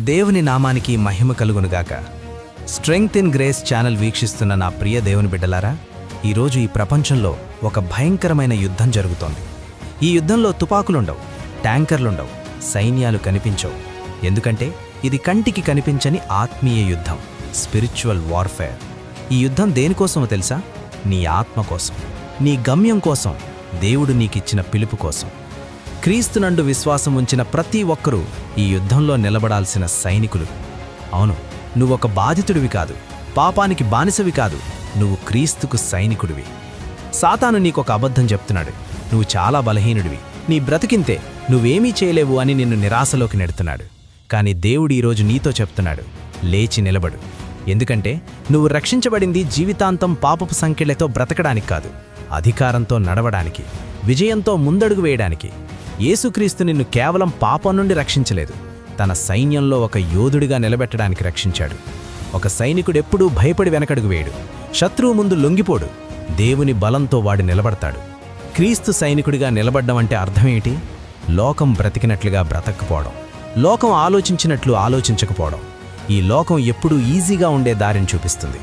దేవుని నామానికి మహిమ కలుగునుగాక. స్ట్రెంగ్త్ ఇన్ గ్రేస్ ఛానల్ వీక్షిస్తున్న నా ప్రియ దేవుని బిడ్డలారా, ఈరోజు ఈ ప్రపంచంలో ఒక భయంకరమైన యుద్ధం జరుగుతోంది. ఈ యుద్ధంలో తుపాకులుండవు, ట్యాంకర్లుండవు, సైన్యాలు కనిపించవు. ఎందుకంటే ఇది కంటికి కనిపించని ఆత్మీయ యుద్ధం, స్పిరిచువల్ వార్ఫేర్. ఈ యుద్ధం దేనికోసమో తెలుసా? నీ ఆత్మ కోసం, నీ గమ్యం కోసం, దేవుడు నీకిచ్చిన పిలుపు కోసం. క్రీస్తునందు విశ్వాసం ఉంచిన ప్రతి ఒక్కరూ ఈ యుద్ధంలో నిలబడాల్సిన సైనికులు. అవును, నువ్వొక బాధితుడివి కాదు, పాపానికి బానిసవి కాదు, నువ్వు క్రీస్తుకు సైనికుడివి. సాతాను నీకొక అబద్ధం చెప్తున్నాడు. నువ్వు చాలా బలహీనుడివి, నీ బ్రతికింతే, నువ్వేమీ చేయలేవు అని నిన్ను నిరాశలోకి నెడుతున్నాడు. కానీ దేవుడు ఈరోజు నీతో చెప్తున్నాడు, లేచి నిలబడు. ఎందుకంటే నువ్వు రక్షించబడింది జీవితాంతం పాపపు సంకెళ్లతో బ్రతకడానికి కాదు, అధికారంతో నడవడానికి, విజయంతో ముందడుగు వేయడానికి. యేసుక్రీస్తు నిన్ను కేవలం పాపం నుండి రక్షించలేదు, తన సైన్యంలో ఒక యోధుడిగా నిలబెట్టడానికి రక్షించాడు. ఒక సైనికుడెప్పుడూ భయపడి వెనకడుగు వేయడు, శత్రువు ముందు లొంగిపోడు, దేవుని బలంతో వాడు నిలబడతాడు. క్రీస్తు సైనికుడిగా నిలబడ్డమంటే అర్థమేంటి? లోకం బ్రతికినట్లుగా బ్రతకపోవడం, లోకం ఆలోచించినట్లు ఆలోచించకపోవడం. ఈ లోకం ఎప్పుడూ ఈజీగా ఉండే దారిని చూపిస్తుంది.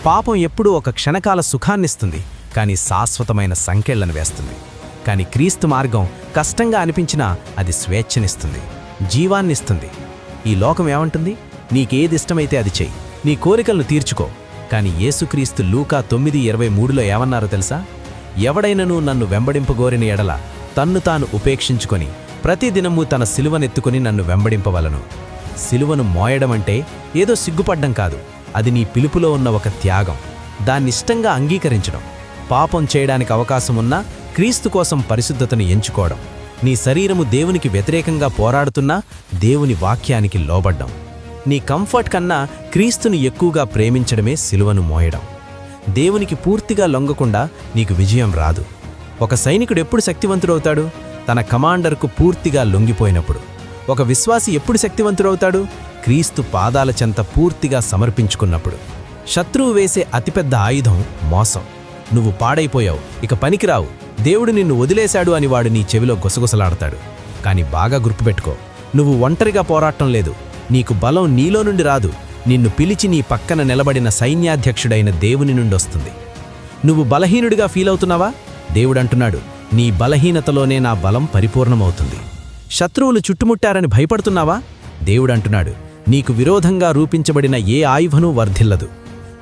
పాపం ఎప్పుడూ ఒక క్షణకాల సుఖాన్నిస్తుంది, కానీ శాశ్వతమైన సంకెళ్లను వేస్తుంది. కానీ క్రీస్తు మార్గం కష్టంగా అనిపించినా అది స్వేచ్ఛనిస్తుంది, జీవాన్నిస్తుంది. ఈ లోకం ఏమంటుంది? నీకేదిష్టమైతే అది చెయ్యి, నీ కోరికలను తీర్చుకో. కానీ యేసుక్రీస్తు లూకా 9:23లో ఏమన్నారో తెలుసా? ఎవడైనను నన్ను వెంబడింపగోరిన ఎడల తన్ను తాను ఉపేక్షించుకొని ప్రతిదినము తన సిలువనెత్తుకుని నన్ను వెంబడింపవలను. సిలువను మోయడమంటే ఏదో సిగ్గుపడ్డం కాదు, అది నీ పిలుపులో ఉన్న ఒక త్యాగం, దాన్నిష్టంగా అంగీకరించడం. పాపం చేయడానికి అవకాశమున్నా క్రీస్తు కోసం పరిశుద్ధతను ఎంచుకోవడం. నీ శరీరము దేవునికి వ్యతిరేకంగా పోరాడుతున్నా దేవుని వాక్యానికి లోబడ్డం. నీ కంఫర్ట్ కన్నా క్రీస్తుని ఎక్కువగా ప్రేమించడమే సిలువను మోయడం. దేవునికి పూర్తిగా లొంగకుండా నీకు విజయం రాదు. ఒక సైనికుడు ఎప్పుడు శక్తివంతుడవుతాడు? తన కమాండర్కు పూర్తిగా లొంగిపోయినప్పుడు. ఒక విశ్వాసి ఎప్పుడు శక్తివంతుడవుతాడు? క్రీస్తు పాదాల చెంత పూర్తిగా సమర్పించుకున్నప్పుడు. శత్రువు వేసే అతిపెద్ద ఆయుధం మోసం. నువ్వు పాడైపోయావు, ఇక పనికిరావు, దేవుడు నిన్ను వదిలేశాడు అని వాడు నీ చెవిలో గుసగుసలాడతాడు. కాని బాగా గుర్తుపెట్టుకో, నువ్వు ఒంటరిగా పోరాటం లేదు. నీకు బలం నీలో నుండి రాదు, నిన్ను పిలిచి నీ పక్కన నిలబడిన సైన్యాధ్యక్షుడైన దేవుని నుండి వస్తుంది. నువ్వు బలహీనుడిగా ఫీలవుతున్నావా? దేవుడంటున్నాడు, నీ బలహీనతలోనే నా బలం పరిపూర్ణమవుతుంది. శత్రువులు చుట్టుముట్టారని భయపడుతున్నావా? దేవుడంటున్నాడు, నీకు విరోధంగా రూపించబడిన ఏ ఆయుధనూ వర్ధిల్లదు.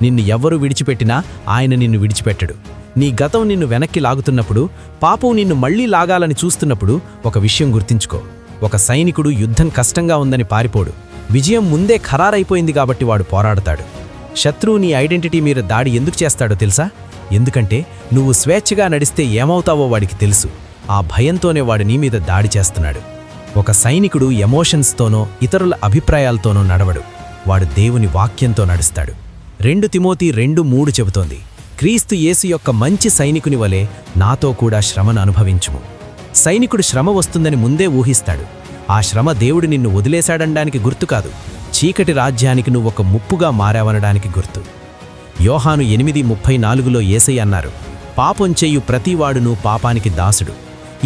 నిన్ను ఎవ్వరూ విడిచిపెట్టినా ఆయన నిన్ను విడిచిపెట్టడు. నీ గతం నిన్ను వెనక్కి లాగుతున్నప్పుడు, పాపం నిన్ను మళ్లీ లాగాలని చూస్తున్నప్పుడు ఒక విషయం గుర్తించుకో. ఒక సైనికుడు యుద్ధం కష్టంగా ఉందని పారిపోడు, విజయం ముందే ఖరారైపోయింది కాబట్టి వాడు పోరాడతాడు. శత్రువు నీ ఐడెంటిటీ మీద దాడి ఎందుకు చేస్తాడో తెలుసా? ఎందుకంటే నువ్వు స్వేచ్ఛగా నడిస్తే ఏమవుతావో వాడికి తెలుసు. ఆ భయంతోనే వాడు నీ మీద దాడి చేస్తున్నాడు. ఒక సైనికుడు ఎమోషన్స్తోనో ఇతరుల అభిప్రాయాలతోనో నడవడు, వాడు దేవుని వాక్యంతో నడుస్తాడు. 2 తిమోతి 2:3 చెబుతోంది, క్రీస్తు యేసు యొక్క మంచి సైనికుని వలె నాతో కూడా శ్రమను అనుభవించుము. సైనికుడు శ్రమ వస్తుందని ముందే ఊహిస్తాడు. ఆ శ్రమ దేవుడు నిన్ను వదిలేశాడనడానికి గుర్తు కాదు, చీకటి రాజ్యానికి నువ్వొక ముప్పుగా మారావనడానికి గుర్తు. యోహాను 8:34లో యేసయ్య అన్నారు, పాపం చెయ్యు ప్రతివాడును పాపానికి దాసుడు.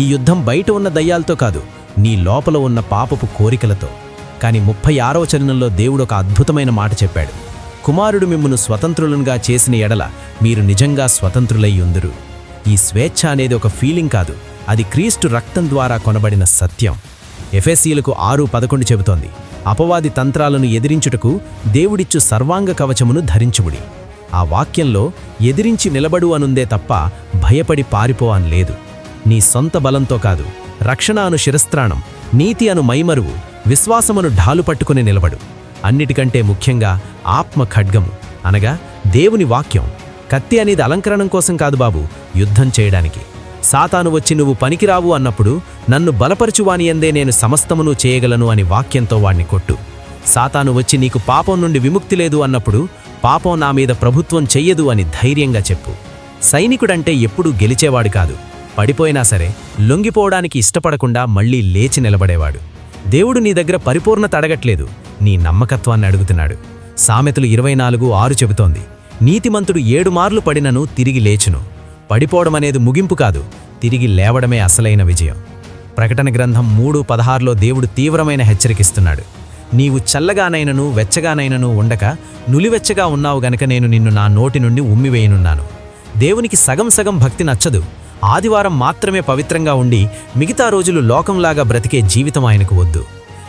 ఈ యుద్ధం బయట ఉన్న దయ్యాలతో కాదు, నీ లోపల ఉన్న పాపపు కోరికలతో. కాని 36వ చరణంలో దేవుడొక అద్భుతమైన మాట చెప్పాడు, కుమారుడు మిమ్మును స్వతంత్రులుగా చేసిన ఎడల మీరు నిజంగా స్వతంత్రులై ఉందురు. ఈ స్వేచ్ఛ అనేది ఒక ఫీలింగ్ కాదు, అది క్రీస్తు రక్తం ద్వారా కొనబడిన సత్యం. ఎఫెసీయులకు 6:11 చెబుతోంది, అపవాది తంత్రాలను ఎదిరించుటకు దేవుడిచ్చు సర్వాంగ కవచమును ధరించుముడి. ఆ వాక్యంలో ఎదిరించి నిలబడు అనుందే తప్ప భయపడి పారిపో అని లేదు. నీ సొంత బలంతో కాదు, రక్షణ అను శిరస్త్రాణం, నీతి అను మైమరువు, విశ్వాసమును ఢాలు పట్టుకుని నిలబడు. అన్నిటికంటే ముఖ్యంగా ఆత్మ ఖడ్గము, అనగా దేవుని వాక్యం. కత్తి అనేది అలంకరణం కోసం కాదు బాబు, యుద్ధం చేయడానికి. సాతాను వచ్చి నువ్వు పనికిరావు అన్నప్పుడు, నన్ను బలపరచువాని యందే నేను సమస్తమును చేయగలను అని వాక్యంతో వాణ్ణి కొట్టు. సాతాను వచ్చి నీకు పాపం నుండి విముక్తి లేదు అన్నప్పుడు, పాపం నా మీద ప్రభుత్వం చెయ్యదు అని ధైర్యంగా చెప్పు. సైనికుడంటే ఎప్పుడూ గెలిచేవాడు కాదు, పడిపోయినా సరే లొంగిపోవడానికి ఇష్టపడకుండా మళ్లీ లేచి నిలబడేవాడు. దేవుడు నీ దగ్గర పరిపూర్ణత అడగట్లేదు, నీ నమ్మకత్వాన్ని అడుగుతున్నాడు. సామెతలు 24:6 చెబుతోంది, నీతిమంతుడు 7 మార్లు పడినను తిరిగి లేచును. పడిపోవడమనేది ముగింపు కాదు, తిరిగి లేవడమే అసలైన విజయం. ప్రకటన గ్రంథం 3:16లో దేవుడు తీవ్రమైన హెచ్చరికిస్తున్నాడు, నీవు చల్లగానైనను వెచ్చగానైనను ఉండక నులివెచ్చగా ఉన్నావు గనక నేను నిన్ను నా నోటి నుండి ఉమ్మివేయనున్నాను. దేవునికి సగం సగం భక్తి నచ్చదు. ఆదివారం మాత్రమే పవిత్రంగా ఉండి మిగతా రోజులు లోకంలాగా బ్రతికే జీవితం ఆయనకు వద్దు.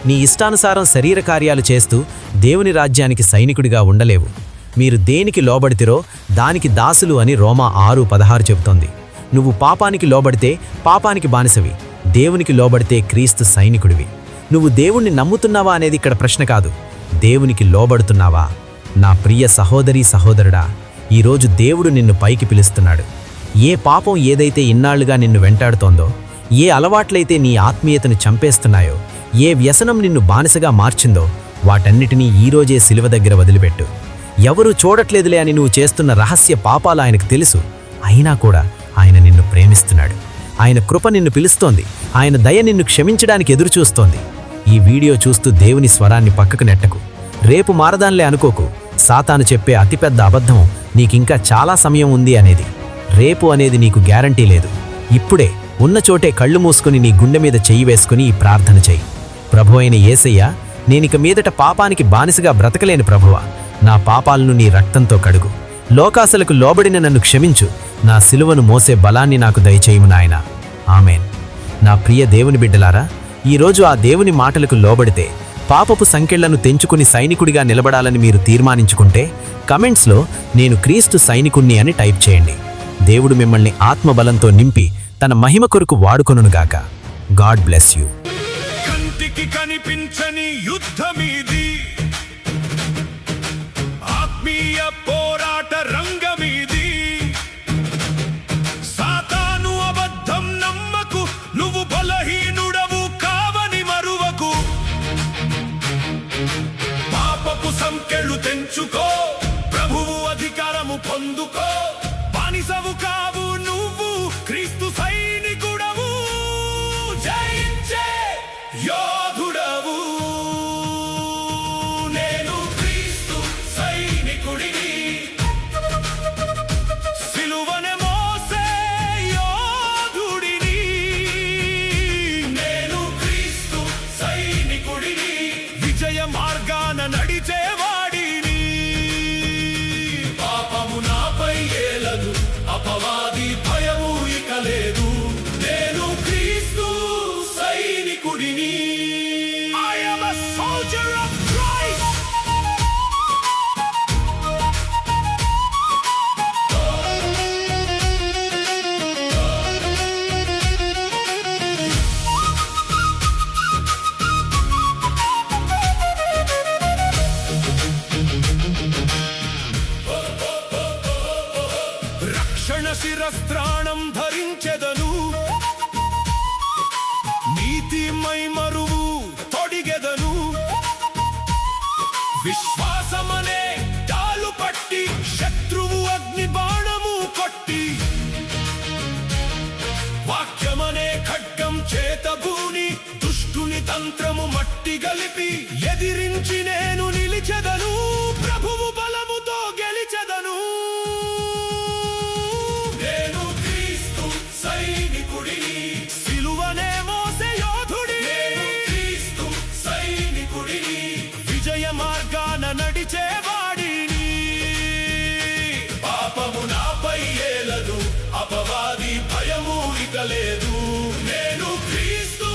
నీ ఇష్టానుసారం శరీర కార్యాలు చేస్తూ దేవుని రాజ్యానికి సైనికుడిగా ఉండలేవు. మీరు దేనికి లోబడితిరో దానికి దాసులు అని రోమా 6:16 చెబుతోంది. నువ్వు పాపానికి లోబడితే పాపానికి బానిసవి, దేవునికి లోబడితే క్రీస్తు సైనికుడివి. నువ్వు దేవుణ్ణి నమ్ముతున్నావా అనేది ఇక్కడ ప్రశ్న కాదు, దేవునికి లోబడుతున్నావా? నా ప్రియ సహోదరీ సహోదరుడా, ఈరోజు దేవుడు నిన్ను పైకి పిలుస్తున్నాడు. ఏ పాపం ఏదైతే ఇన్నాళ్లుగా నిన్ను వెంటాడుతోందో, ఏ అలవాట్లయితే నీ ఆత్మీయతను చంపేస్తున్నాయో, ఏ వ్యసనం నిన్ను బానిసగా మార్చిందో వాటన్నిటినీ ఈరోజే శిలువ దగ్గర వదిలిపెట్టు. ఎవరూ చూడట్లేదులే అని నువ్వు చేస్తున్న రహస్య పాపాలు ఆయనకు తెలుసు. అయినా కూడా ఆయన నిన్ను ప్రేమిస్తున్నాడు. ఆయన కృప నిన్ను పిలుస్తోంది. ఆయన దయ నిన్ను క్షమించడానికి ఎదురుచూస్తోంది. ఈ వీడియో చూస్తూ దేవుని స్వరాన్ని పక్కకు నెట్టకు. రేపు మారదాన్లే అనుకోకు. సాతాను చెప్పే అతిపెద్ద అబద్ధం నీకింకా చాలా సమయం ఉంది అనేది. రేపు అనేది నీకు గ్యారంటీ లేదు. ఇప్పుడే ఉన్న చోటే కళ్ళు మూసుకుని నీ గుండె మీద చెయ్యి వేసుకుని ఈ ప్రార్థన చెయ్యి. ప్రభువైన యేసయ్యా, నేనిక మీదట పాపానికి బానిసగా బ్రతకలేని ప్రభువా, నా పాపాలను నీ రక్తంతో కడుగు. లోకాసలకు లోబడిన నన్ను క్షమించు. నా సిలువను మోసే బలాన్ని నాకు దయచేయుము నాయనా. ఆమేన్. నా ప్రియ దేవుని బిడ్డలారా, ఈరోజు ఆ దేవుని మాటలకు లోబడితే పాపపు సంకెళ్లను తెంచుకుని సైనికుడిగా నిలబడాలని మీరు తీర్మానించుకుంటే కమెంట్స్లో నేను క్రీస్తు సైనికుణ్ణి అని టైప్ చేయండి. దేవుడు మిమ్మల్ని ఆత్మబలంతో నింపి తన మహిమ కొరకు వాడుకొనుగాక. God bless you. కంటికి కనిపించని యుద్ధమీది, ఆత్మీయ పోరాట రంగమీది. సాతాను అబద్ధం నమ్మకు, నువ్వు బలహీనుడవు కావని మరువకు. పాపపు సంకెళ్ళు తెంచుకో, ప్రభువు అధికారము పొందుకో. బానిసవు కావు నువ్వు, క్రీస్తు సైనికుడవు. జయించే యోధుడవు. నేను క్రీస్తు సైనికుడిని, సిలువనే మోసే యోధుడిని. నేను క్రీస్తు సైనికుడిని, విజయ మార్గాన నడిచేవాడిని. పాపము నాపై ఏలదు, అపవాది భయము ఇక లేదు. నేను క్రీస్తు సైనికుడిని. I am a soldier of Christ. రక్షణ శిరస్త్రాణం ధరించెదను, నీతి మైమరువు తొడిగెదను. విశ్వాసమనే డాలు పట్టి శత్రువు అగ్ని బాణము కొట్టి, వాక్యమనే ఖడ్గం చేతబూని దుష్టుని తంత్రము మట్టి గలిపి ఎదిరించి నేను నిలిచెదను. ప్రభువు బలముతో గెలిచెదను. నేను క్రీస్తు సైనికుడిని, సిలువనే మోసే యోధుడిని. నేను క్రీస్తు సైనికుడిని, విజయ మార్గాన నడిచేవాడిని. పాపము నాపై ఏలదు, అపవాది భయము ఇక లేదు. నేను క్రీస్తు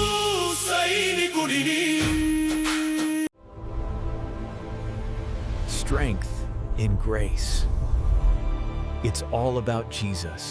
సైనికుడిని. Strength in grace. It's all about Jesus.